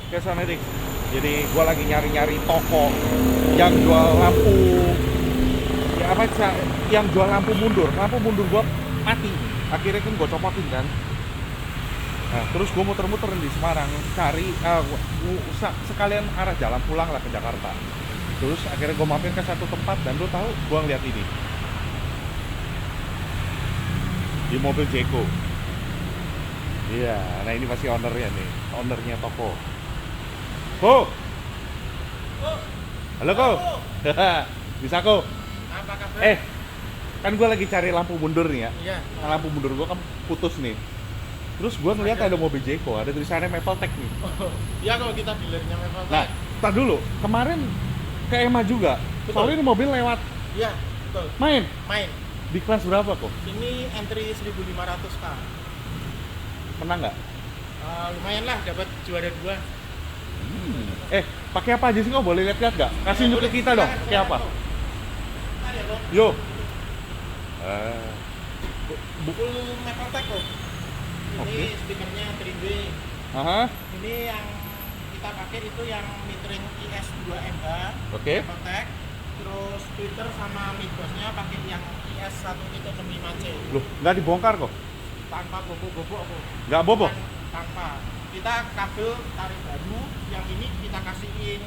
ke sana dik. Jadi gue lagi nyari-nyari toko yang jual lampu, ya apa yang jual lampu mundur gue mati. Akhirnya kan gue copotin kan. Nah, terus gue muter-muter di Semarang cari sekalian arah jalan pulang lah ke Jakarta. Terus akhirnya gue mampir ke satu tempat dan lo tahu gue ngeliat ini di mobil Jeko. Iya, nah ini pasti ownernya toko. Ko, halo Ko, bisa Ko? Apa kabar? Kan gue lagi cari lampu mundur nih ya. Iya. Nah, lampu mundur gue kan putus nih. Terus gue ngeliat ada mobil Jeko, ada tulisannya Mapletech nih. Iya kalau kita dealernya memang. Nah, tar dulu, kemarin ke EMA juga. Betul. Soalnya ini mobil lewat Iya, betul. main. Main. Di kelas berapa kok? Ini entry 1500K. Menang nggak? Lumayan lah dapat juara 2. Pakai apa aja sih kok? Boleh lihat-lihat nggak? Kasih unjuk ke kita dong. Kayak apa? Ada ya, Bro. Yo. Full Mapletech kok. Ini Oke. speakernya 3B. Aha. Ini yang kita pakai itu yang metering IS2MH. Oke. Mapletech. Terus Twitter sama midbusnya pakai yang IS1.65C. Loh, nggak dibongkar kok? Tanpa bobok-bobok kok. Nggak bobok? Tanpa. Kita kabel tarik baru, yang ini kita kasihin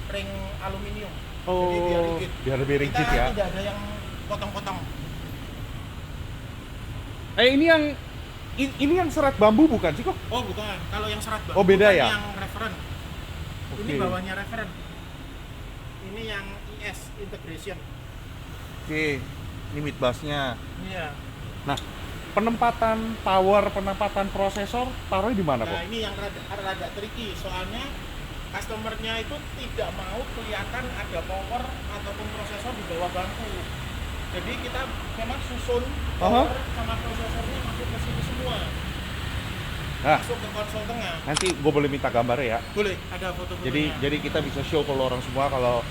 ring aluminium. Jadi biar rigid. Biar lebih rigid Kita ya. tidak ada yang potong-potong. Ini yang serat bambu bukan sih kok? Oh bukan, kalau yang serat bambu Oh, beda kan ya? yang referen. Ini Oke. bawahnya referen. Ini yang IS integration. Oke, ini mid busnya. Iya. Nah, penempatan power, penempatan prosesor taruhnya di mana Nah kok? ini yang rada tricky, soalnya customernya itu tidak mau kelihatan ada power ataupun prosesor di bawah bangku. Jadi kita memang susun power sama prosesornya masuk ke sini semua. Nah, Masuk ke konsol tengah. nanti gue boleh minta gambarnya ya. Boleh, ada foto-fotonya. Jadi kita bisa show ke lo orang semua kalau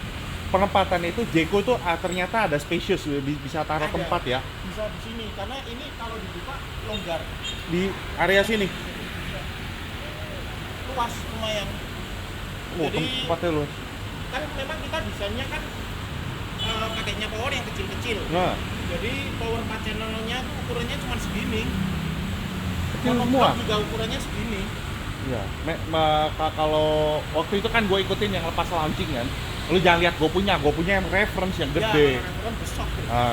penempatan itu Jeko tuh ternyata ada spacious, bisa taruh Ada. tempat ya Bisa di sini, karena ini kalau dibuka longgar, di area sini. luas lumayan. Oh, Jadi tempatnya luas. kan memang kita desainnya kan pakainya power yang kecil-kecil. Nah, Jadi power 4 channelnya tuh ukurannya cuma segini. kecil semua. Monoblock juga ukurannya segini. Iya. Kalau waktu itu kan gue ikutin yang lepas launching kan. Lu jangan lihat gue punya yang reference yang gede. Ya, ukuran besar.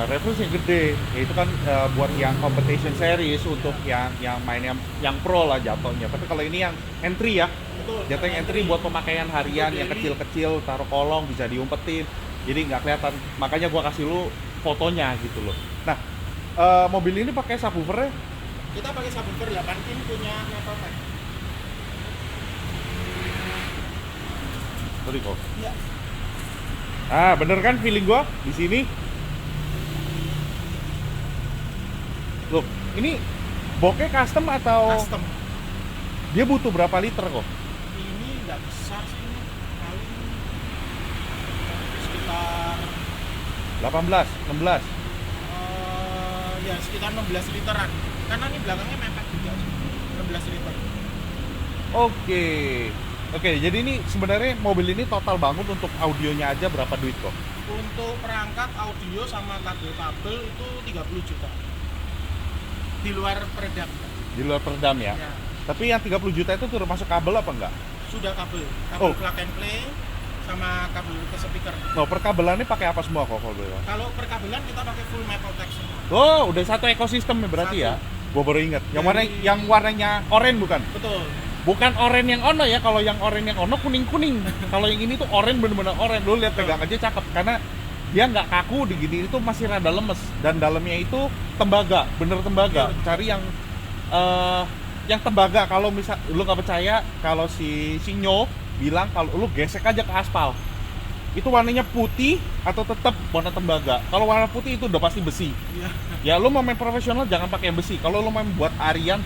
Reference yang gede, ya itu kan buat yang competition series untuk yang main yang pro lah jatuhnya. Tapi kalau ini yang entry ya, Betul. jatuhnya entry buat pemakaian harian yang Daily. kecil-kecil, taruh kolong bisa diumpetin, jadi nggak kelihatan. Makanya gua kasih lu fotonya gitu loh. Nah, mobil ini pakai subwoofer. Kita pakai subwoofer 8 pin punya Mapletech. Sorry kok. Iya. Bener kan feeling gua di sini? Loh, ini bokeh custom atau Custom. dia butuh berapa liter kok? Ini nggak besar sih, ini paling sekitar 18, 16. ya sekitar 16 literan. Karena ini belakangnya mepet juga sih. 16 liter. Oke, jadi ini sebenarnya mobil ini total bangun untuk audionya aja berapa duit kok? Untuk perangkat audio sama kabel-kabel itu 30 juta. Di luar peredam. Di luar peredam ya? Ya. Tapi yang 30 juta itu tuh masuk kabel apa enggak? Sudah kabel Oh. plug and play sama kabel ke speaker. No, perkabelannya pakai apa semua kok kalau boleh? Kalau perkabelan kita pakai full Mapletech semua. Oh, udah satu ekosistem ya berarti Satu. ya? Gua baru inget. Dari- Yang warnanya oranye bukan? Betul. Bukan oranye yang ono ya, kalau yang oranye yang ono kuning-kuning. Kalau yang ini tuh oranye bener-bener oranye. Lu lihat Betul. pegang aja cakep karena dia nggak kaku digini, itu masih rada lemes dan dalamnya itu tembaga, bener tembaga. Betul. Cari yang tembaga. Kalau misal lu nggak percaya, kalau si Nyo bilang kalau lu gesek aja ke aspal, itu warnanya putih atau tetap warna tembaga. Kalau warna putih itu udah pasti besi. Iya. Ya lu mau main profesional jangan pakai yang besi. Kalau lu main buat harian,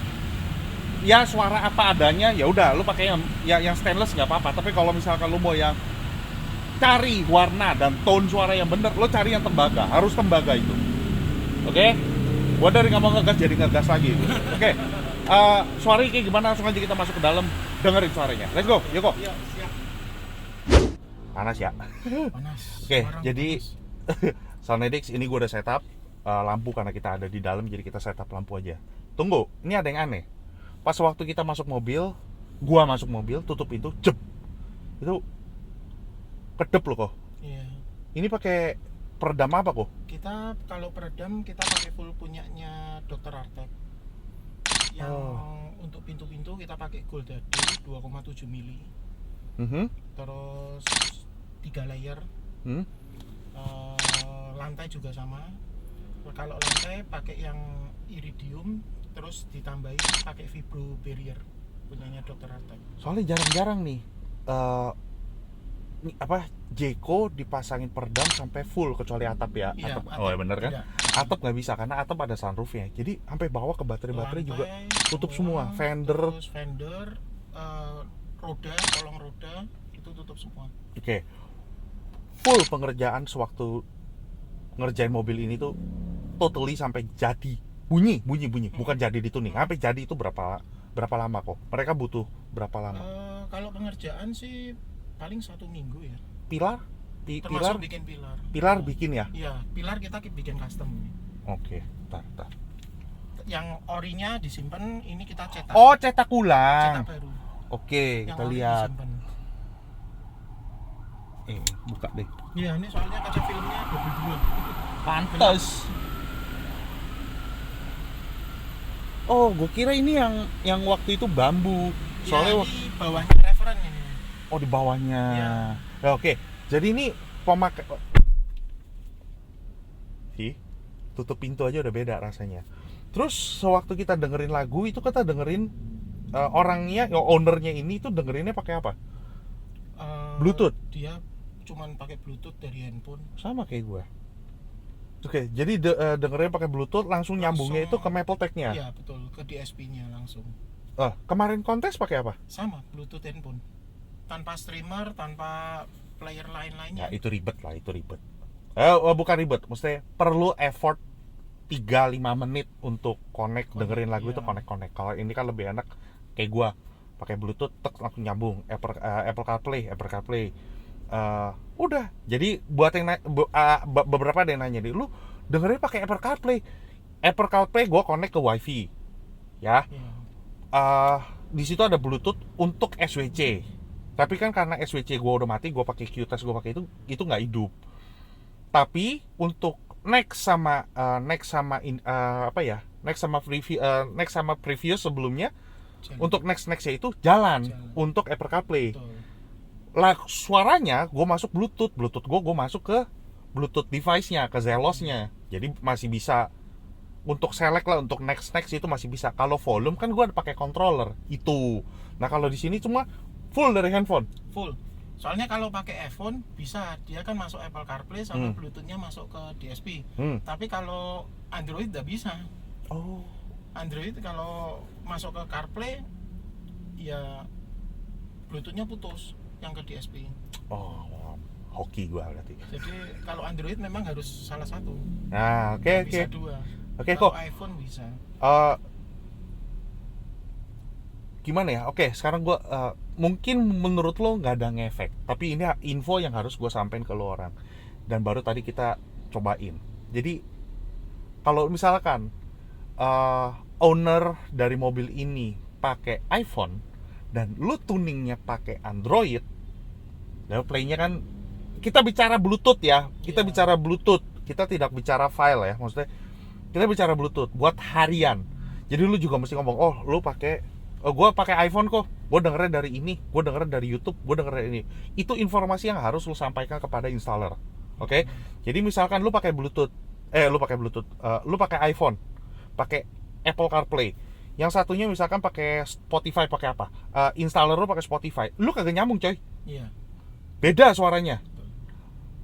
ya suara apa adanya, ya udah lu pakai yang stainless nggak apa-apa. Tapi kalau misalkan lu mau yang cari warna dan tone suara yang bener, lo cari yang tembaga, harus tembaga itu. Oke? Gua dari nggak mau ngegas jadi ngegas lagi. Oke. Suaranya kayak gimana? Langsung aja kita masuk ke dalam. dengerin suaranya. Let's go, Yoko. Iya, siap. Panas ya. Panas. Oke, Semarang jadi panas. Soundedix ini gue udah setup lampu karena kita ada di dalam, jadi kita setup lampu aja. Tunggu, ini ada yang aneh. Pas waktu kita masuk mobil, gua masuk mobil, tutup pintu, jep. Itu kedep loh kok. Iya. Ini pakai peredam apa kok? Kita kalau peredam kita pakai full punyanya Dr. Artek. Yang untuk pintu-pintu kita pakai Goldade 2,7 mili. Terus 3 layer. Lantai juga sama. Kalau lantai pakai yang iridium, terus ditambahin pakai vibro barrier punyanya Dr. Artek. Soalnya jarang-jarang nih Jeko dipasangin peredam sampai full kecuali atap ya. Iya, atap. Oh ya bener kan? Tidak. Atap nggak bisa karena atap ada sunroofnya. Jadi sampai bawah ke baterai-baterai juga tutup semua. Fender, terus fender, roda, kolong roda itu tutup semua. Oke. Full pengerjaan sewaktu ngerjain mobil ini tuh totally sampai jadi bunyi, bukan jadi di tuning. Sampai jadi itu berapa lama kok? Mereka butuh berapa lama? Kalau pengerjaan sih paling 1 minggu ya. Pilar? Termasuk bikin pilar. Pilar bikin ya? Iya, pilar kita bikin custom. Oke, bentar. Yang orinya disimpan, ini kita cetak. Oh, cetak ulang. Cetak baru. Oke, Yang kita ori lihat. disimpan. Buka deh. Iya, ini soalnya kaca filmnya double 2. Pantes. Oh, gue kira ini yang waktu itu bambu. Soalnya ini bawahnya referen ini. oh di bawahnya. Iya. Ya, oke. Jadi ini pemakai tutup pintu aja udah beda rasanya. Terus sewaktu kita dengerin lagu itu kita dengerin orangnya, ownernya ini tuh dengerinnya pakai apa? Bluetooth. Dia cuman pakai Bluetooth dari handphone. Sama kayak gue. Oke, jadi dengernya pakai Bluetooth langsung nyambungnya itu ke Mapletech-nya. Iya, betul, ke DSP-nya langsung. Kemarin kontes pakai apa? Sama, Bluetooth handphone. Tanpa streamer, tanpa player lain-lainnya. Ya, itu ribet. Bukan ribet, maksudnya perlu effort 3-5 menit untuk connect, dengerin lagu itu connect. Kalau ini kan lebih enak kayak gua pakai Bluetooth langsung nyambung Apple CarPlay. Udah. Jadi buat yang beberapa ada yang nanya nih, lu dengerin pakai Apple CarPlay gua connect ke WiFi. Ya. Di situ ada Bluetooth untuk SWC. Tapi kan karena SWC gua udah mati, gua pakai QTest, gua pakai itu nggak hidup. Tapi untuk next sama previous sebelumnya, untuk nextnya itu jalan untuk Apple CarPlay. Lah suaranya gue masuk Bluetooth gue masuk ke Bluetooth device-nya, ke Zelos-nya. Jadi masih bisa untuk select lah, untuk next itu masih bisa. Kalau volume kan gue pakai controller itu. Nah kalau di sini cuma full dari handphone. Full. Soalnya kalau pakai iPhone bisa, dia kan masuk Apple CarPlay sama Bluetooth-nya masuk ke DSP. Tapi kalau Android nggak bisa. Oh. Android kalau masuk ke CarPlay ya Bluetooth-nya putus yang ke DSP. Oh, hoki gue berarti. Jadi kalau Android memang harus salah satu. Nah, oke. Bisa 2. Oke, kalau kok. iPhone bisa. Gimana ya? Oke, sekarang gue mungkin menurut lo nggak ada ngefek, tapi ini info yang harus gue sampein ke lo orang. Dan baru tadi kita cobain. Jadi kalau misalkan owner dari mobil ini pakai iPhone dan lu tuningnya pakai Android, dan playnya kan kita bicara Bluetooth ya, bicara Bluetooth, kita tidak bicara file ya, maksudnya kita bicara Bluetooth buat harian. Jadi lu juga mesti ngomong, gue pakai iPhone kok, gue dengernya dari ini, gue dengernya dari YouTube, gue dengernya dari ini. Itu informasi yang harus lu sampaikan kepada installer. Oke? Jadi misalkan lu pakai lu pakai iPhone, pakai Apple CarPlay. Yang satunya misalkan pakai Spotify, pakai apa? Installer lu pakai Spotify. Lu kagak nyambung, coy. Iya. Beda suaranya.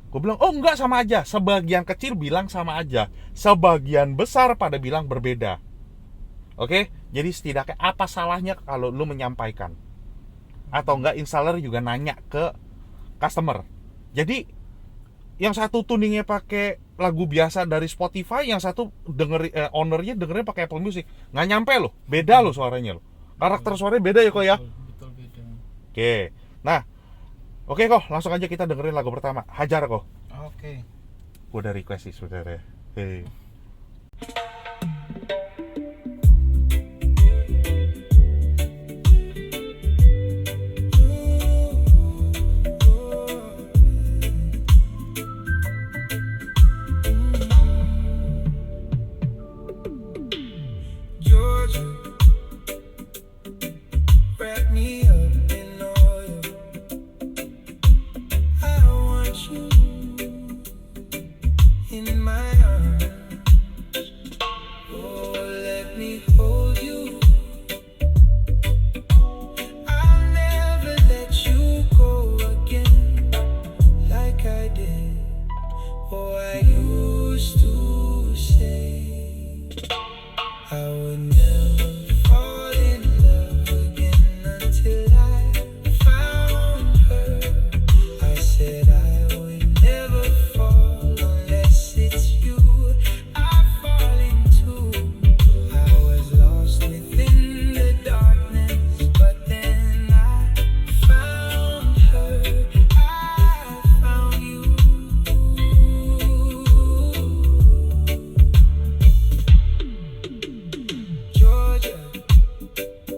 Gue bilang, oh enggak, sama aja. Sebagian kecil bilang sama aja. Sebagian besar pada bilang berbeda. Oke? Jadi setidaknya apa salahnya kalau lu menyampaikan? Atau enggak installer juga nanya ke customer. Jadi yang satu tuningnya pakai lagu biasa dari Spotify, yang satu ownernya dengernya pakai Apple Music. Nggak nyampe loh, beda loh suaranya loh. Karakter suaranya beda ya kok ya. Betul beda. Oke. Nah, oke kok, langsung aja kita dengerin lagu pertama. Hajar kok. Oke. Gue udah request sih sebenarnya. Hei. Georgia, wrap me up in oil. I want you in my arms. Oh, let me hold you. I'll never let you go again like I did. Oh, I used to say I would never fall in love again until I found her. I said I would never fall unless it's you I fall into. I was lost within the darkness, but then I found her. I found you. Georgia,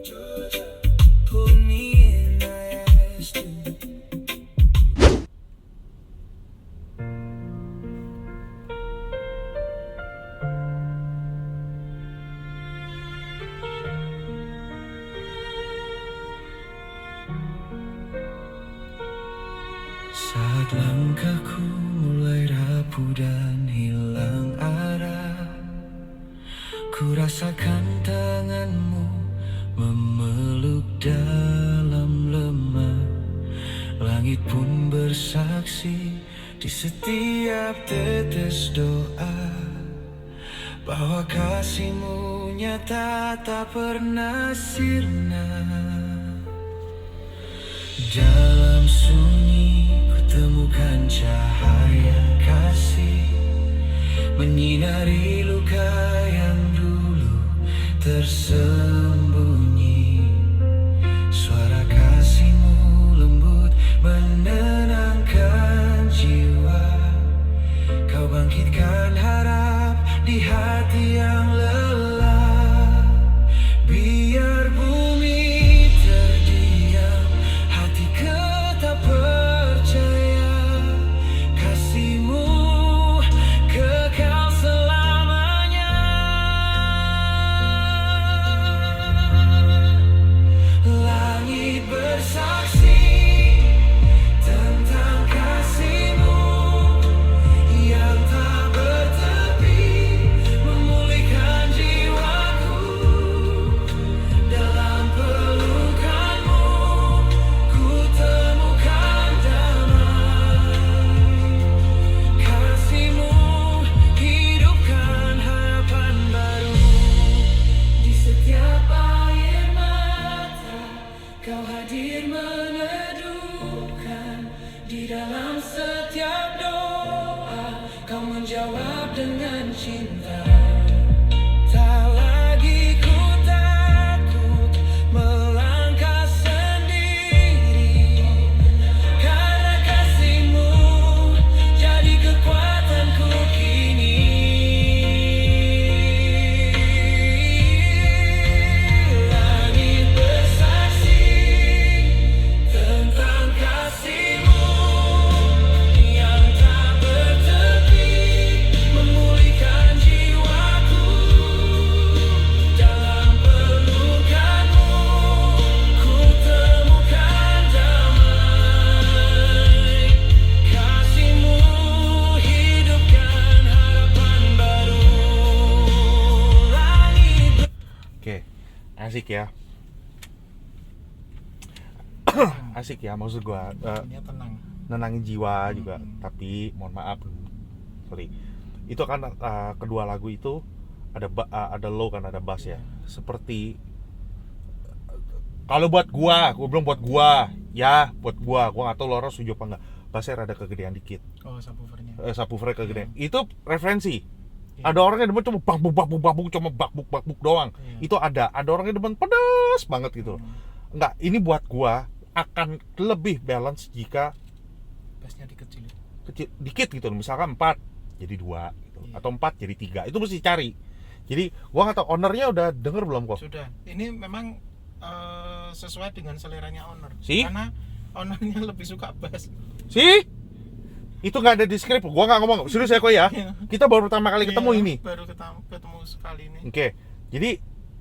Georgia, pull me in, I asked you. Saat langkahku mulai rapuh dan hilang arah, ku rasakan tanganmu memeluk dalam lemah. Langit pun bersaksi di setiap tetes doa bahwa kasihmu nyata tak pernah sirna. Dalam sunyi ku temukan cahaya kasih menyinari luka yang dulu tersembunyi. Suara kasihmu lembut menenangkan jiwa. Kau bangkitkan harap di hati yang lelah. Biar bumi terdiam, hatiku tak percaya. Kasihmu kekal selamanya. Langit bersaksi tentang kasihmu yang tak bertepi, memulihkan jiwaku. Dalam pelukanmu ku temukan damai. Kasihmu hidupkan harapan baru. Di setiap air mata kau hadir meneduhkan. Di dalam setiap doa kau menjawab dengan cinta. Tak lagi ku takut melangkah sendiri, karena kasihmu jadi kekuatanku kini. Langit bersaksi tentang kasihmu yang tak bertepi, memulihkan jiwaku. Dalam pelukanmu ku temukan damai. Kasihmu hidupkan harapan baru. Langit Oke, asik ya. Asik ya, maksud gua Ini tenang. nenangin jiwa juga. Tapi mohon maaf, sorry. Itu kan kedua lagu itu ada low kan, ada bass ya. Seperti kalau buat gua bilang buat gua nggak tahu lo orang setuju apa nggak. Bassnya rada kegedean dikit. Oh, subwoofernya. Subwoofer kegedean. Itu referensi. Ada orang yang demen cuma bakbuk cuma bakbuk doang. Iya. Itu ada orang yang demen pedas banget gitu. Enggak, ini buat gua akan lebih balance jika Bassnya dikecilin. kecil dikit gitu, misalkan 4 jadi 2 gitu, Iya. atau 4 jadi 3, itu mesti cari. Jadi gua nggak tahu ownernya udah denger belum kok. Sudah. Ini memang sesuai dengan seleranya owner. Si? Karena ownernya lebih suka bass. Sih? Itu nggak ada di script, gua nggak ngomong. Serius ya kok ya? Iya. Kita baru pertama kali ketemu Iya, ini. Baru ketemu sekali ini. Oke. Jadi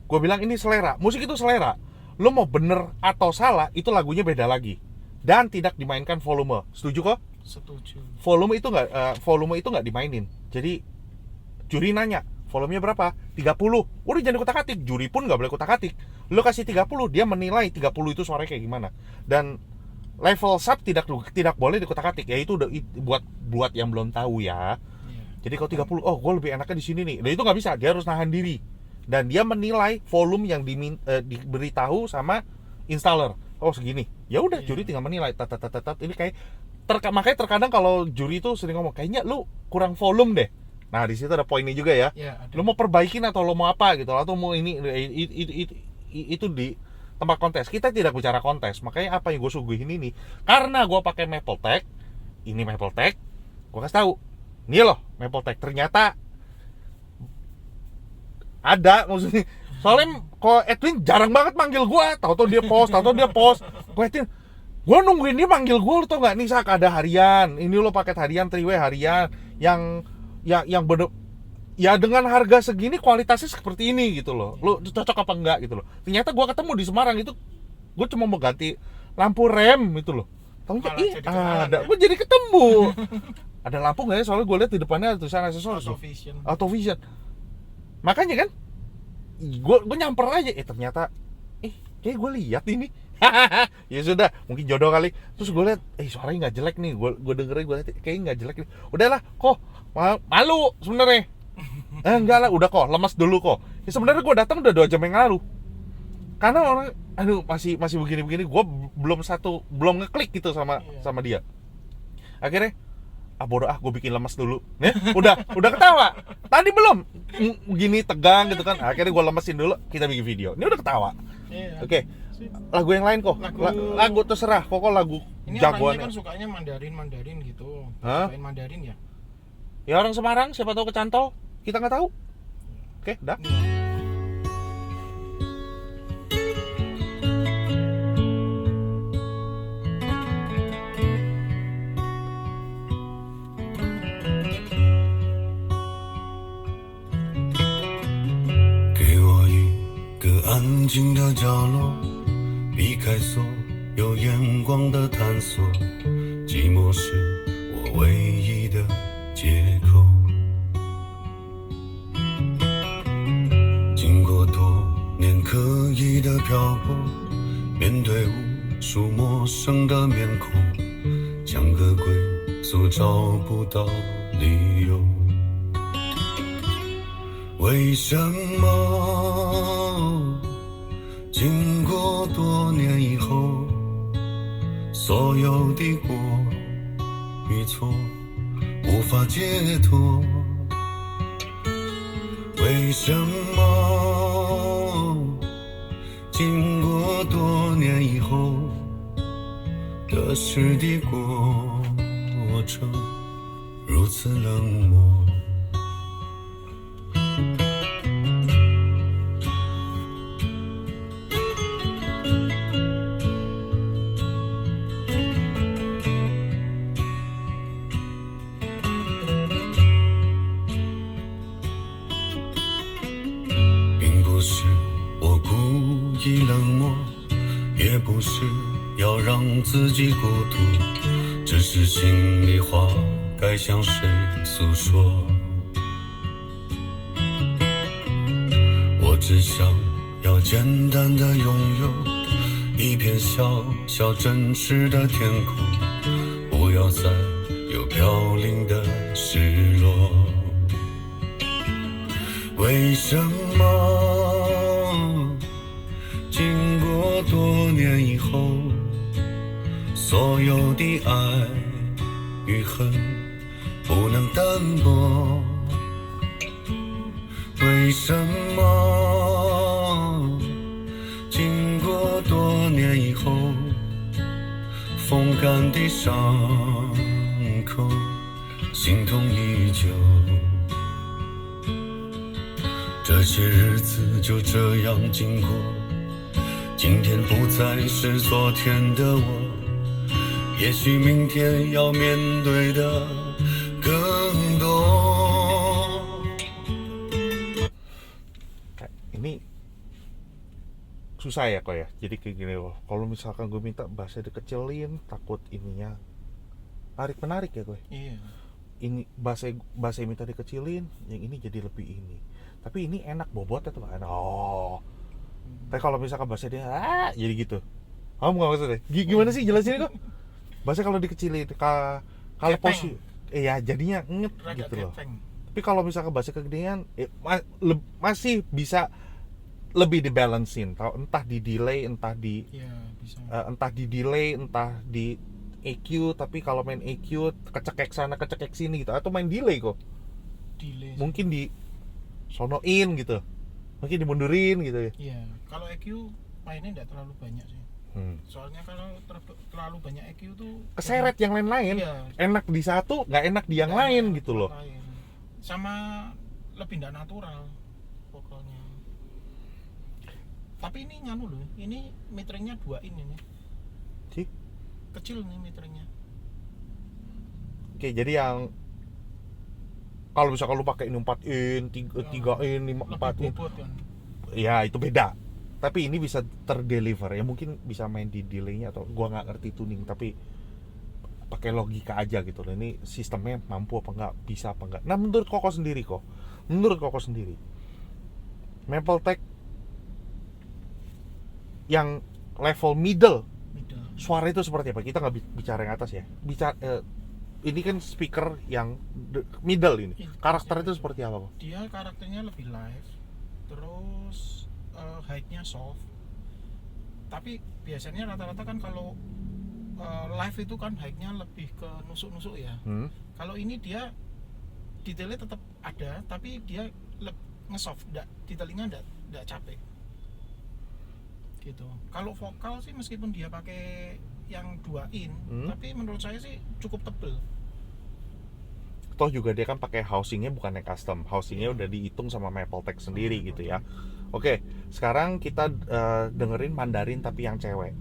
gua bilang ini selera. Musik itu selera. Lo mau bener atau salah, itu lagunya beda lagi. Dan tidak dimainkan volume. Setuju kok? Setuju. Volume itu nggak dimainin. Jadi juri nanya, volumenya berapa? 30. Udah jangan kutak-atik. Juri pun nggak boleh kutak-atik. Lo kasih 30, dia menilai 30 itu suaranya kayak gimana. Dan level sub tidak boleh dikutak-atik. Ya itu udah buat yang belum tahu ya. Iya. Jadi kalau 30, oh gue lebih enaknya di sini nih. Nah itu nggak bisa, dia harus nahan diri. Dan dia menilai volume yang diberitahu sama installer. Oh segini. Ya udah, Iya. juri tinggal menilai. Ini kayak makanya terkadang kalau juri itu sering ngomong, kayaknya lu kurang volume deh. Nah di situ ada poinnya juga ya. Ya, ada. Lu mau perbaikin atau lu mau apa gitu, atau mau ini itu di tempat kontes. Kita tidak bicara kontes. Makanya apa yang gue suguhin ini, karena gue pakai Mapletech, ini Mapletech, gue kasih tahu. Ini loh Mapletech, ternyata ada maksudnya. Soalnya kok Edwin jarang banget manggil gue, tahu-tahu dia post. Gue Edwin, gue nungguin dia manggil gue, lu tau nggak nih Sak, ada harian, ini lo paket harian, 3W harian, yang bener, ya dengan harga segini kualitasnya seperti ini gitu loh, lo cocok apa enggak gitu loh. Ternyata gue ketemu di Semarang itu, gue cuma mau ganti lampu rem gitu loh. Tahunya Malah jadi kenalan, ada, ya? gue jadi ketemu. Ada lampu nggak ya? Soalnya gue lihat di depannya ada tulisan aksesoris loh. Auto Auto Vision. Vision. Makanya kan, gue nyamper aja, ternyata, kayak gue lihat ini. Ya sudah, mungkin jodoh kali. Terus gue lihat, suaranya nggak jelek nih. Gue dengerin, gue lihat, kayaknya nggak jelek nih. Udahlah, kok malu sebenarnya. Enggak lah, udah kok, lemas dulu kok. Ya sebenarnya gue datang udah 2 jam yang lalu. Karena orang, masih begini-begini, gue belum ngeklik gitu sama dia. Akhirnya, bodoh gue bikin lemas dulu. Udah ketawa. Tadi belum gini tegang gitu kan. Akhirnya gue lemesin dulu, kita bikin video. Ini udah ketawa. Iya. Oke. Lagu yang lain kok. Lagu terserah. Kok lagu Ini jagoannya. orangnya kan sukanya Mandarin gitu. Hah? Sukain Mandarin ya. Ya orang Semarang, siapa tahu kecantol. Kita nggak tahu. Oke, dah. 安静的角落，避开所有眼光的探索，寂寞是我唯一的借口。经过多年刻意的漂泊，面对无数陌生的面孔，像个归宿找不到理由。为什么经过多年以后，所有的过与错无法解脱？为什么经过多年以后得失的过程如此冷漠？并不是我故意冷漠，也不是要让自己孤独，只是心里话该向谁诉说。我只想要简单的拥有一片小小真实的天空，不要再有飘零的失落。为什么经过多年以后，所有的爱与恨不能淡薄？为什么经过多年以后，风干的伤口，心痛依旧。这些日子就这样经过，今天不再是昨天的我，也许明天要面对的更多。Ini susah ya kok ya. Jadi kayak gini loh. Kalau misalkan gue minta bassnya dikecilin, takut ininya menarik ya gue. Iya. Ini bassnya minta dikecilin, yang ini jadi lebih ini. Tapi ini enak bobotnya tuh kan. Oh. Tapi kalau misalkan bassnya dia jadi gitu. Kamu nggak maksudnya? Gimana sih jelasin kok? Bassnya kalau dikecilin, kalau Gepeng. posisi, ya jadinya nget Rada gitu loh. gepeng. Tapi kalau misalkan bassnya kegedean, masih bisa lebih dibalancein. Entah di delay, entah di Iya, bisa. entah di delay, entah di EQ. Tapi kalau main EQ kecekek sana kecekek sini gitu, atau main delay kok, Delay. mungkin di sonoin gitu, mungkin dimundurin gitu ya. Iya, kalau EQ mainnya nggak terlalu banyak sih. Soalnya kalau terlalu banyak EQ tuh Keseret yang lain-lain. Iya. Enak di satu, nggak enak di yang nggak lain enak gitu buat loh. lain. Sama lebih nggak natural vokalnya. Tapi ini nganu loh, ini meteringnya 2 in ini. Sih. Kecil nih meteringnya. Oke, jadi yang kalau misalkan lu pakai ini 4 in, 3 in, 4 in, Lebih bobot kan. ya itu beda. Tapi ini bisa terdeliver ya, mungkin bisa main di delaynya atau gua nggak ngerti tuning, tapi pakai logika aja gitu loh. Ini sistemnya mampu apa nggak, bisa apa nggak. Nah menurut Koko sendiri Mapletech yang level middle Beda. suara itu seperti apa? Kita nggak bicara yang atas ya. Ini kan speaker yang middle ini. Iya, Karakter itu iya. seperti apa kok? Dia karakternya lebih live, terus high-nya soft. Tapi biasanya rata-rata kan kalau live itu kan high-nya lebih ke nusuk-nusuk ya. Kalau ini dia detailnya tetap ada, tapi dia ngesoft, di telinga nggak capek. Gitu. Kalau vokal sih meskipun dia pakai yang 2 in, tapi menurut saya sih cukup tebel. Toh juga dia kan pakai housingnya bukan yang custom, housingnya udah dihitung sama Mapletech sendiri gitu ya. Oke, sekarang kita dengerin Mandarin tapi yang cewek.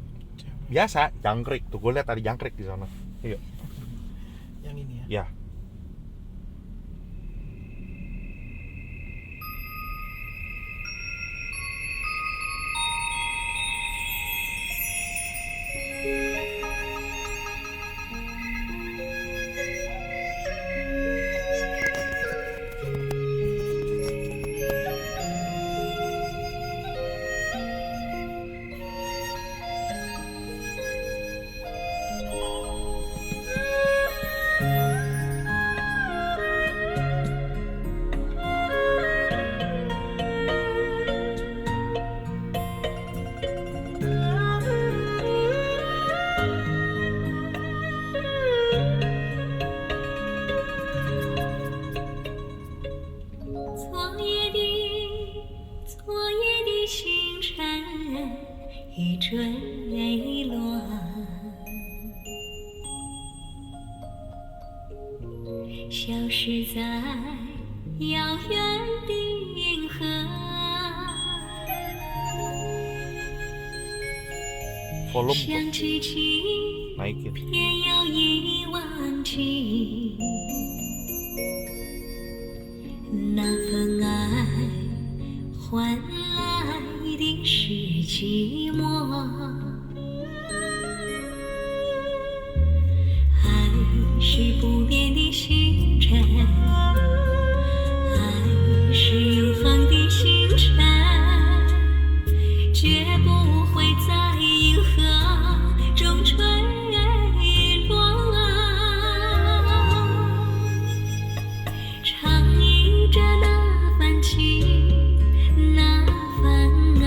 Biasa, jangkrik tuh, gue lihat ada jangkrik di sana. Iya. Yang ini ya. Ya.消失在遥远的银河。 Volume 想起起 naikin. 偏要遗忘记那份爱换来的是寂寞，爱是不变的星辰，爱是永恒的星辰，绝不会在银河中坠落。唱忆着那份情，那份爱，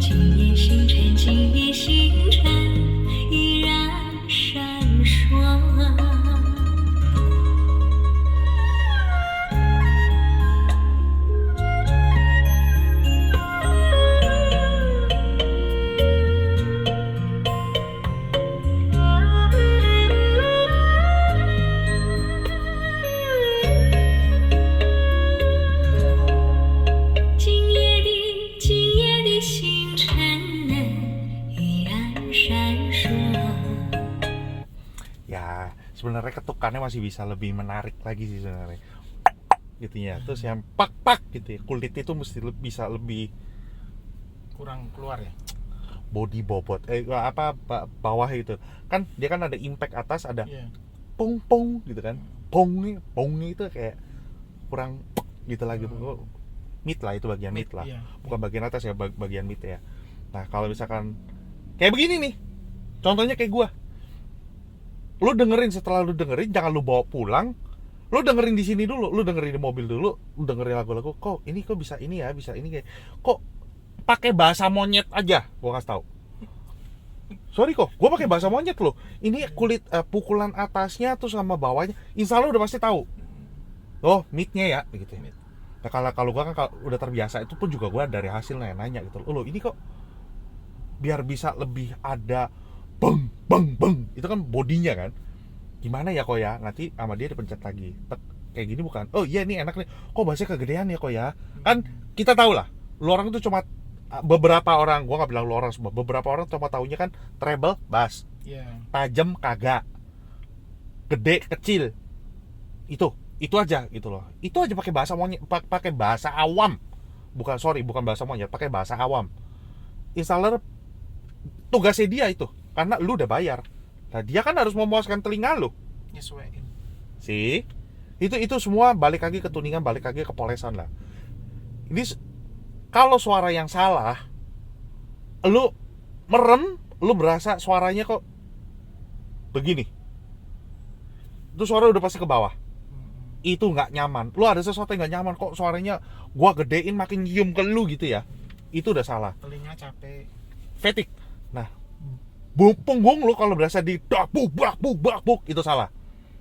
今夜星辰，今夜星辰依然闪烁。 Oke, sebenarnya ketukannya masih bisa lebih menarik lagi sih sebenarnya gitu ya. Terus yang pak gitu ya, kulit itu mesti bisa lebih kurang keluar ya. body bobot bawah itu kan, dia kan ada impact atas, ada Iya. pong gitu kan, pongnya itu kayak kurang gitu lagi. Mid lah, itu bagian mid lah, Iya. bukan bagian atas ya, bagian mid ya. Nah kalau misalkan kayak begini nih, contohnya kayak gua, lu dengerin, setelah lu dengerin jangan lu bawa pulang, lu dengerin di sini dulu, lu dengerin di mobil dulu, lu dengerin lagu-lagu, kok ini kok bisa ini ya, bisa ini kayak kok pakai bahasa monyet aja, gua kasih tahu. Sorry kok, gua pakai bahasa monyet loh. Ini kulit pukulan atasnya tuh sama bawahnya, insya Allah udah pasti tahu. Oh, midnya ya, begitu ya. Nah, kalau gua kan udah terbiasa, itu pun juga gua dari hasil nanya gitu. Loh, ini kok biar bisa lebih ada bang, itu kan bodinya kan. Gimana ya kok ya? Nanti sama dia dipencet lagi. Tek, kayak gini bukan? Oh iya nih enak nih. Kok bassnya kegedean ya kok ya? Kan kita tahu lah, lu orang itu cuma beberapa orang, gua nggak bilang lu orang semua, beberapa orang cuma taunya kan treble, bass, Iya. tajam kagak, gede kecil, itu aja gitu loh. Itu aja pakai bahasa monyet, pakai bahasa awam, bukan bahasa monyet, pakai bahasa awam. Installer tugasnya dia itu, karena lu udah bayar. Nah dia kan harus memuaskan telinga lu. Nyesuaiin. Sih, itu semua balik lagi ke tuningan, balik lagi ke polesan lah. Ini kalau suara yang salah, lu merem, lu berasa suaranya kok begini, itu suara udah pasti ke bawah. Itu nggak nyaman. Lu ada sesuatu yang nggak nyaman, kok suaranya gua gedein makin nyium ke lu gitu ya. Itu udah salah. Telinga capek. Fatigue. Nah, punggung lu kalau berasa di buk itu salah.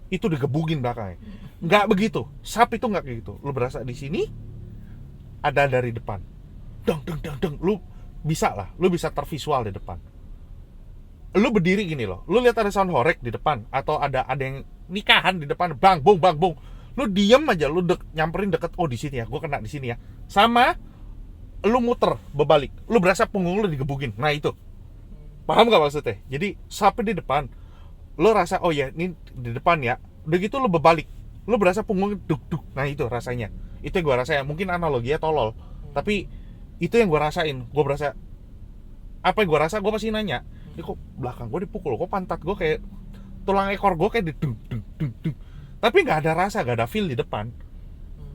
Itu digebugin belakangnya. Nggak begitu. Sap itu nggak kayak gitu. Lu berasa di sini ada dari depan. Deng. Lu bisa lah, lu bisa tervisual di depan. Lu berdiri gini loh. Lu lihat ada sound horek di depan atau ada yang nikahan di depan, bang bung. Lu diem aja, lu nyamperin deket, oh di sini ya, gua kena di sini ya. Sama lu muter berbalik, lu berasa punggung lu digebugin. Nah itu. Paham gak maksudnya? Jadi sampai di depan, lu rasa oh ya ini di depan ya. Udah gitu lu berbalik, lu berasa punggung duk. Nah itu rasanya. Itu yang gua rasain. Mungkin analoginya tolol, tapi itu yang gua rasain. Gua berasa apa yang gua rasa, gua pasti nanya, ini kok belakang gua dipukul, kok pantat gua kayak tulang ekor gua kayak di dung. Tapi nggak ada rasa, nggak ada feel di depan.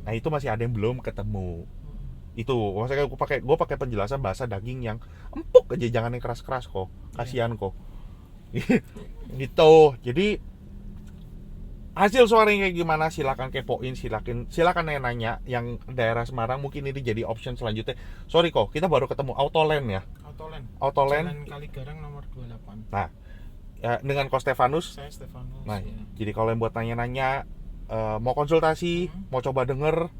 Nah itu masih ada yang belum ketemu. Itu maksudnya gua pakai penjelasan bahasa daging yang empuk aja, jangan yang keras-keras kok, kasihan kok. Gitu. Jadi hasil suaranya kayak gimana, silakan kepoin, silakan nanya yang daerah Semarang, mungkin ini jadi option selanjutnya. Sorry kok, kita baru ketemu Autoland ya. Autoland. Jalan Kaligarang nomor 28. Nah, ya, dengan Ko Stefanus. Saya Stefanus. Nah, Ya. jadi kalau yang buat nanya-nanya, mau konsultasi, mau coba denger,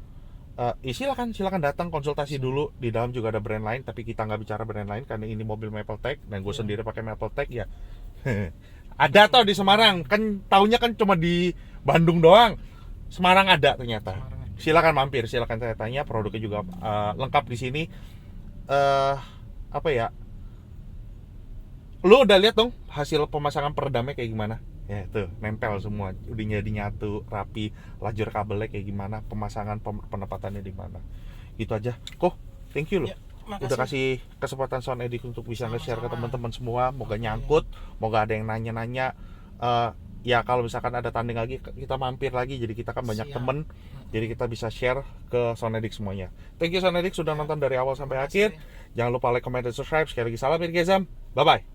silakan datang konsultasi dulu. Di dalam juga ada brand lain, tapi kita nggak bicara brand lain karena ini mobil Mapletech dan gue sendiri pakai Mapletech ya. Ada toh di Semarang, kan taunya kan cuma di Bandung doang. Semarang ada ternyata. Silakan mampir, silakan saya tanya, produknya juga lengkap di sini. Apa ya? Lu udah lihat dong hasil pemasangan peredamnya kayak gimana? Ya tuh, nempel semua, udah jadi nyatu, rapi, lajur kabelnya kayak gimana, pemasangan penempatannya di mana. Itu aja. Kok, thank you loh. Ya, makasih. Udah kasih kesempatan Sound Edict untuk bisa nge-share ke Sama-sama. teman-teman semua. Moga nyangkut, moga ada yang nanya-nanya. Ya kalau misalkan ada tanding lagi, kita mampir lagi. Jadi kita kan banyak Siap. temen, jadi kita bisa share ke Sound Edict semuanya. Thank you Sound Edict sudah nonton dari awal sampai Makasih. akhir. Jangan lupa like, comment, dan subscribe. Sekali lagi salam Irgezam. Bye bye.